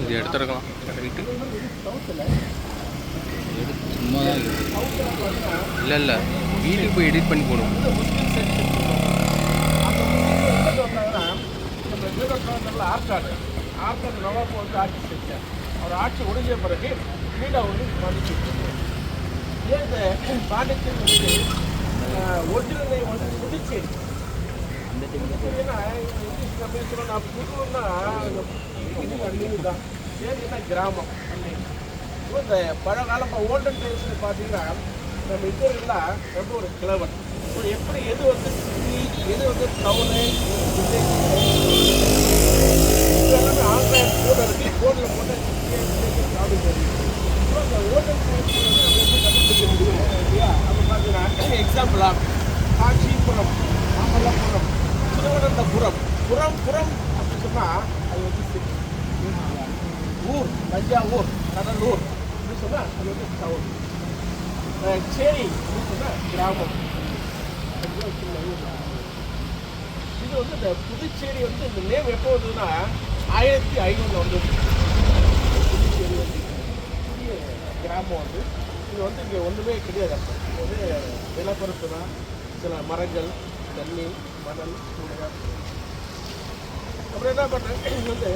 இது எடுத்துருக்கலாம் கரெக்டு. எடுத்து சும்மா தான் இல்லை இல்லை, வீட்டுக்கு போய் எடிட் பண்ணி போடும். ஆற்காடு நவாப் வந்து ஆட்சி செஞ்சார். அவர் ஆட்சி முடிஞ்ச பிறகு மீடா வந்து பாண்டிச்சேரி. ஏன் இந்த பாண்டிச்சேரி வந்து ஒரிஜினல் வந்து புதுச்சேரி. ஏன்னா இங்கிலீஷில் பேசுகிறோம். நான் புதுன்னா தான் சேரின்னா கிராமம். இந்த பழங்காலம் ஓல்டன் டைம்ஸில் பார்த்தீங்கன்னா நம்ம இதெல்லாம் ரொம்ப ஒரு கிழவன். எப்படி எது வந்து சிட்டி, எது வந்து டவுனு, எல்லாமே ஆன்லைன் போர்டு இருக்குது. போர்டில் போட்டால் அப்படின்னு தெரியும். ஸோ அந்த ஓல்டன் டைம்ஸ் வந்து நம்ம எப்படி கண்டுபிடிக்க முடியும் இல்லையா? அப்போ பார்த்தீங்கன்னா எக்ஸாம்பிளாக காஞ்சிபுரம், மாமல்லபுரம், திருவனந்தபுரம், புறம் அப்படின்னு சொன்னால் அது வந்து சிட்டி. ஊர் தஞ்சாவூர், கடலூர் அப்படின்னு சொன்னால் அது வந்து டவுன். சேரி அப்படின்னு சொன்னால் கிராமம். இது வந்து இந்த புதுச்சேரி வந்து இந்த நேம் எப்போ வந்ததுன்னா 1500 வந்தது. புதுச்சேரி வந்து புதிய கிராமம் வந்து இது வந்து இங்கே ஒன்றுமே கிடையாது. அப்போ வந்து நிலப்பரப்பு தான், சில மரங்கள், தண்ணி, மணல், சூழல். அப்புறம் என்ன பண்ணுறேன், இது வந்து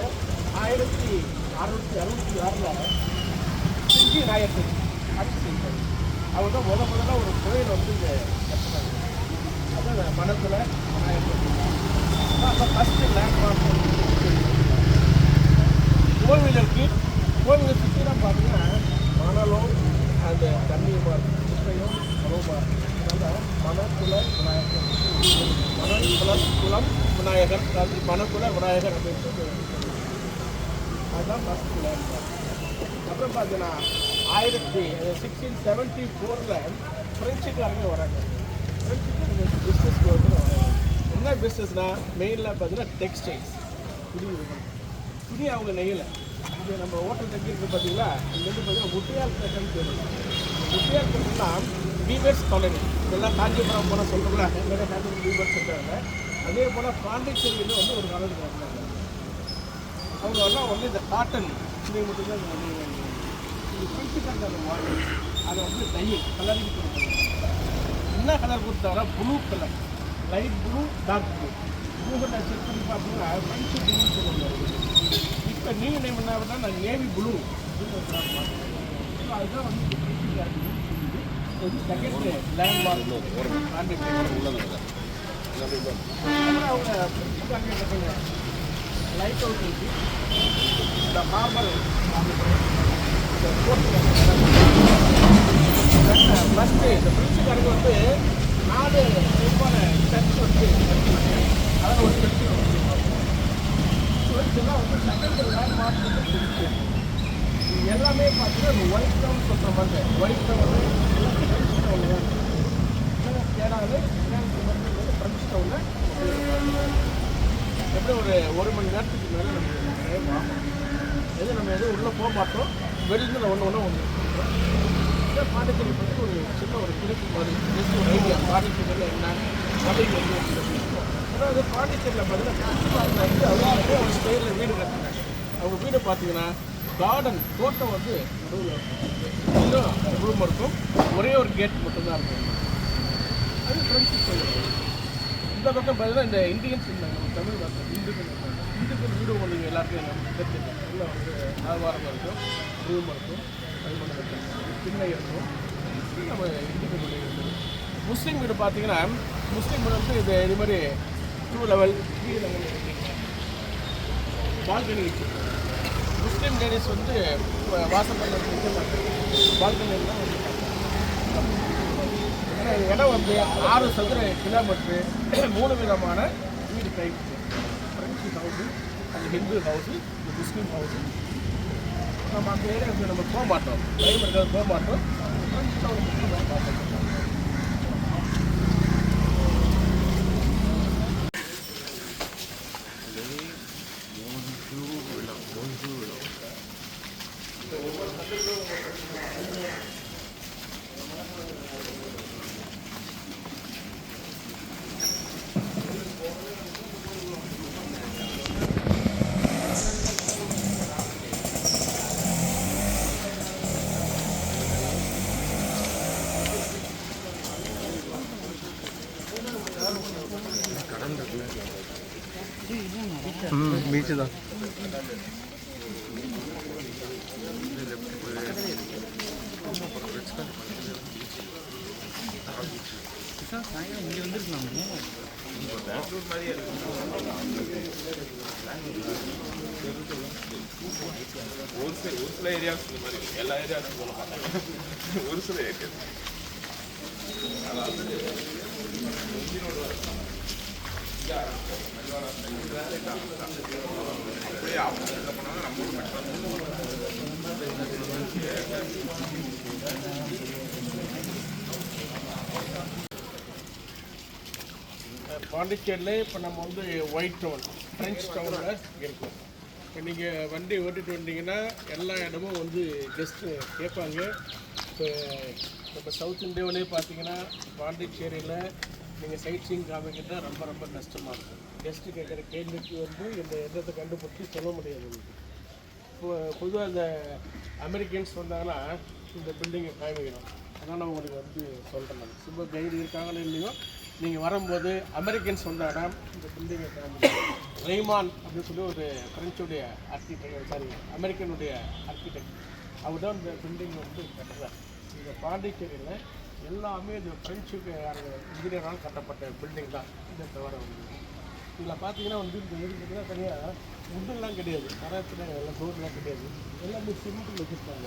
1666 செஞ்சி நாயக்கர் ஆட்சி செய்தார். அவர் தான் முதல்ல ஒரு கோயில் வந்து இங்கே கட்டினாங்க. அதான் மனத்தில் நாயக்கர். அப்போ ஃபஸ்ட்டு லேண்ட்மார்க் கோவில் இருக்குது. கோவிலை சுற்றிலாம் பார்த்தீங்கன்னா மணலும் அந்த தண்ணியுமா இருக்குது, குப்பையும் மனவுமா இருக்குது. அதனால் மணக்குல விநாயகர், குளம் விநாயகர், அதாவது மணக்குல விநாயகர் அப்படின்ட்டு அதுதான் ஃபஸ்ட்டு லேண்ட்மார்க். அப்புறம் பார்த்தீங்கன்னா 1674 ஃப்ரெஞ்சுக்காரங்க வராங்க. ஃப்ரெஞ்சுக்காரங்க பிஸ்னஸ்க்கு வந்து வராங்க. என்ன பிஸ்னஸ்னால் மெயினில் பார்த்தீங்கன்னா டெக்ஸ்டைல்ஸ், துணி அவங்க நெய்யலை. இது நம்ம ஹோட்டல் தங்கியிருக்கு பார்த்தீங்களா, இங்கேருந்து பார்த்தீங்கன்னா முட்டியால் பேட்டன் பேர். முட்டியால் பேட்டன்னா வீவர்ஸ் காலனி. இதெல்லாம் காஞ்சிபுரம் போனால் சொல்கிறோம்ல, நிறைய காஞ்சிபுரம் வீவர்ஸ் இருக்காங்க. அதே போல் பாண்டிச்சேரியில் வந்து ஒரு காலத்துக்கு வந்தாங்க. அவங்க எல்லாம் வந்து இந்த காட்டன் துணி மட்டும்தான் இது பிரிச்சுக்காங்க. அந்த மாடல் அதை வந்து கலரிங் கொடுத்தாங்க. என்ன கலர் கொடுத்தாங்கன்னா blue colour, light blue, dark blue. ப்ளூவில் செக் பண்ணி பார்த்தீங்கன்னா ஃப்ரெஞ்சு ப்ளூன்னு சொல்லுவாங்க. இப்போ நியூ நேம் என்ன பண்ணால் நான் நேவி ப்ளூ அப்படின்னு ஸோ அதுதான் வந்து செகண்ட் லேண்ட்மார்க் அவங்க லைட் அவுட் இருக்குது. இந்த ஹார்பர் ஃபஸ்ட்டு இந்த பிரிட்ஜுக்காரங்க வந்து 4 விதமான சர்ச் வந்து அதில் ஒரு சர்ச்சு இதெல்லாம் வந்து செகண்ட் லேண்ட்மார்க் வந்து பிரிட்ஜு. இது எல்லாமே பார்த்தீங்கன்னா ஒரு ஒயிட் டவுன் சொல்கிற மாதிரி. ஒயிட் டவுனு ஃப்ரெஞ்ச் டவுனு கேடாது ஃப்ரெஞ்ச் டவுனில் எப்படி ஒரு மணி நேரத்துக்கு மேலே நம்ம டைம் ஆகும். நம்ம எதுவும் உள்ளே போக மாட்டோம். வெளியில் ஒன்று பாண்டிச்சேரி பற்றி ஒரு சின்ன ஒரு குறிப்பு மாதிரி ஜஸ்ட் ஒரு ஐடியா. பாண்டிச்சேரியில் என்ன அப்படின்னு அதாவது பாண்டிச்சேரியில் பார்த்தீங்கன்னா அவங்க ஒரு ஸ்டைலில் வீடு கட்டினாங்க. அவங்க வீடு பார்த்தீங்கன்னா கார்டன் தோட்டம் வந்து இன்னும் ரூம் இருக்கும். ஒரே ஒரு கேட் மட்டும்தான் இருக்கும். அது ஃப்ரெண்ட்ஸ் சொல்லுவாங்க. இந்த பக்கம் பார்த்தீங்கன்னா இந்த இந்தியன்ஸ் இருந்தாங்க. நம்ம தமிழ் பார்த்தோம் இந்துக்கள் வீடு ஒன்று எல்லாருக்கும் நம்ம தெரிஞ்சுருக்காங்க. எல்லாம் வந்து ஆவாரமாக இருக்கும், ரூம் இருக்கும், சின்ன இருக்கும். நம்ம இந்துக்கள் வீடு இருக்குது. முஸ்லீம் வீடு பார்த்தீங்கன்னா முஸ்லீம் வீடு வந்து இது மாதிரி 2 லெவல் 3 லெவல் பால்கனி இருக்குது. முஸ்லீம் லேடிஸ் வந்து வாசப்பள்ள வைக்க மாட்டாங்க. பால்கனிலாம் வந்து ஏன்னா இடம் வந்து 6 சதுர கிலோமீட்டரு, 3 விதமான வீடு டைப். ஃப்ரெஞ்சு ஹவுஸு, அந்த ஹிந்து ஹவுஸு, இந்த முஸ்லீம் ஹவுஸு. நம்ம அந்த ஏரியாவுக்கு நம்ம போக மாட்டோம், டைம் இருக்காது, போக மாட்டோம். ஃப்ரெஞ்சு ஹவுஸுக்கு நம்ம பார்த்துக்கலாம். பீச் தான். இங்கே வந்துருக்கலாம் ஒரு சில ஏரியாஸ் இந்த மாதிரி எல்லா ஏரியாஸும் சொல்ல மாட்டாங்க. ஒரு சில ஏரியாஸ் அப்படியே ஆப்போசிட்ல போனாலும் நம்ம ஊர் பாண்டிச்சேரியில் இப்போ நம்ம வந்து ஒயிட் டவுன் ஃப்ரெஞ்ச் டவுனில் இருக்கோம். இப்போ நீங்கள் வண்டி ஓட்டிகிட்டு வந்தீங்கன்னா எல்லா இடமும் வந்து கெஸ்ட்டு கேட்பாங்க. இப்போ நம்ம சவுத் இந்தியாவிலே பார்த்தீங்கன்னா பாண்டிச்சேரியில் நீங்கள் சைட் சீயிங் காமிக்கிட்ட ரொம்ப ரொம்ப கஷ்டமாக இருக்கும். கெஸ்ட்டு கேட்குற கேள்விக்கு வந்து இந்த இடத்தை கண்டுபிடிச்சி சொல்ல முடியாது. இப்போ பொதுவாக இந்த அமெரிக்கன்ஸ் வந்தாங்கன்னா இந்த பில்டிங்கை காமிக்கணும். அதனால் நான் உங்களுக்கு வந்து சொல்கிறேன். நான் சும்மா கைடு இருக்காங்களோ இல்லையோ, நீங்கள் வரும்போது அமெரிக்கன்ஸ் வந்தாங்கன்னா இந்த பில்டிங்கை காமிக்கணும். ரெய்மான் அப்படின்னு சொல்லி ஒரு ஃப்ரெஞ்சுடைய ஆர்கிடெக்ட், சாரி அமெரிக்கனுடைய ஆர்கிடெக்ட், அவர் தான் இந்த பில்டிங் வந்து கட்டுறார். இந்த பாண்டிச்சேரியில் எல்லாமே இந்த ஃப்ரெஞ்சுக்கு இன்ஜினியரால் கட்டப்பட்ட பில்டிங் தான். இதை தவிர வந்து இதில் பார்த்தீங்கன்னா வந்து இந்த வீடுக்கு தனியாக உட்டெல்லாம் கிடையாது, தரத்தில் எல்லாம் டோர்லாம் கிடையாது, எல்லாமே சிமெண்ட்டில் வச்சுருக்காங்க.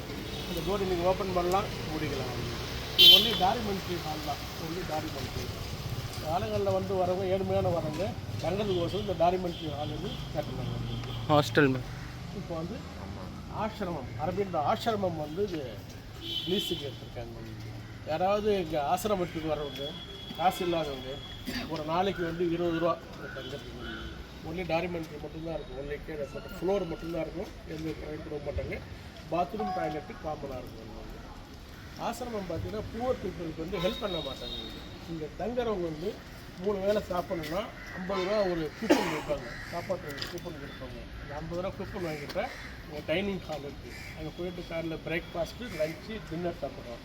இந்த டோரை நீங்கள் ஓப்பன் பண்ணலாம், மூடிக்கலாம். இது ஒன்லி டாரிமெண்ட்ரி ஹால் தான், ஒன்லி டாரிமெண்ட்ரி. ஆளுங்களில் வந்து வரவங்க ஏழ்மையான வரவங்க தங்கிறதுக்கோசம் இந்த டாரிமெண்ட்ரி ஹால் வந்து கட்டணும். ஹாஸ்டல் இப்போ வந்து ஆசிரமம், அரபின்ற ஆசிரமம் வந்து இது லீஸுக்கு எடுத்துருக்காங்க. யாராவது இங்கே ஆசிரமத்துக்கு வரவங்க, காசு இல்லாதவங்க, ஒரு நாளைக்கு வந்து 20 ரூபா தங்கிறதுக்கு. ஒன்லி டாரிமெண்ட்ரி மட்டும்தான் இருக்கும், ஒன்லி கீழே மட்டும் ஃப்ளோர் மட்டும்தான் இருக்கும், எந்த ப்ரைவேட் ரூம் மாட்டாங்க. பாத்ரூம் டாய்லெட்டு காமனாக இருக்கும். ஆசிரமம் பார்த்தீங்கன்னா புவர் பீப்புளுக்கு வந்து ஹெல்ப் பண்ண மாட்டாங்க. இங்கே தங்குறவங்க வந்து 3 வேளை சாப்பிடணும்னா 50 ரூபா ஒரு கூப்பன் கொடுப்பாங்க, சாப்பாட்டு கூப்பன் கொடுப்பாங்க. அந்த 50 ரூபா கூப்பன் வாங்கிட்டா இங்கே டைனிங் ஹால் இருக்குது, அங்கே போயிட்டு காலையில் பிரேக்ஃபாஸ்ட்டு, லஞ்சு, டின்னர் சாப்பிட்றோம்.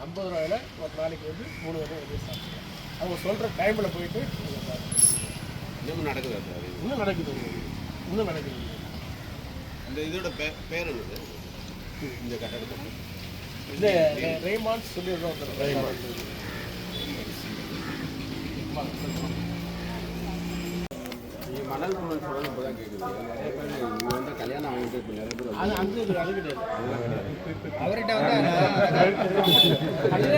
50 ரூபாயில் ஒரு நாளைக்கு வந்து 3 வேளை வெளியே சாப்பிட்றோம். அவங்க சொல்கிற டைமில் போயிட்டு இன்னும் நடக்குது. இன்னும் நடக்குது, இன்னும் நடக்குது. அந்த இதோட பேர் என்னது இந்த கட்டடத்துக்கு? இது ரெய்மான்ஸ் சொல்லிடுறோம். மணல் பொருள் சொல்றது இப்போ தான் கேட்குது. நிறைய பேர் இங்கே வந்து கல்யாணம் ஆகிட்டு இப்போ நிறைய பேர் அது அந்த இது அது கிடையாது. அவர்கிட்ட வந்து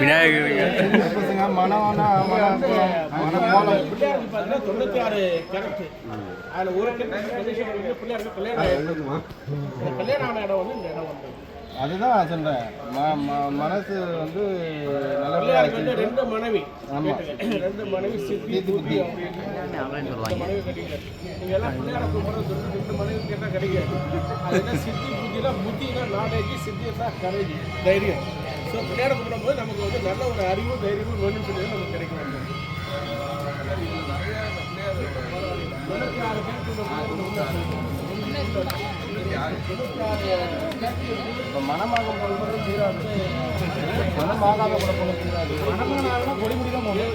விநாயகர் பிள்ளையாருக்கு பார்த்தீங்கன்னா 96 கேரக்ட். அதில் ஒரு கேரக்டர் பிள்ளையாருக்கு கல்யாணம் ஆகிடும். கல்யாணம் ஆன இடம் வந்து இந்த இடம் வந்து அதுதான் சொல்கிறேன். மனசு வந்து பிள்ளையாருக்கு வந்து 2 மனைவி, 2 மனைவி சித்தி புத்தி அப்படின்னு மனைவி கிடைக்காது. நீங்கள் எல்லாம் பிள்ளையார கூப்பிட்றது 2 மனைவி கேட்டால் கிடைக்காது. அதுனா சித்தி புத்தினா, புத்தினா நாலேஜ், சித்தினா கரேஜ், தைரியம். ஸோ பிள்ளையார கூப்பிடும்போது நமக்கு வந்து நல்ல ஒரு அறிவும் தைரியமும் வேணும்னு சொல்லி நமக்கு கிடைக்கும். இப்போ மனமாக போகிறது தீராது, மனமாகாத கூட போக தீராது. மனமானாலும் பொடி முடிக்க முடியும்.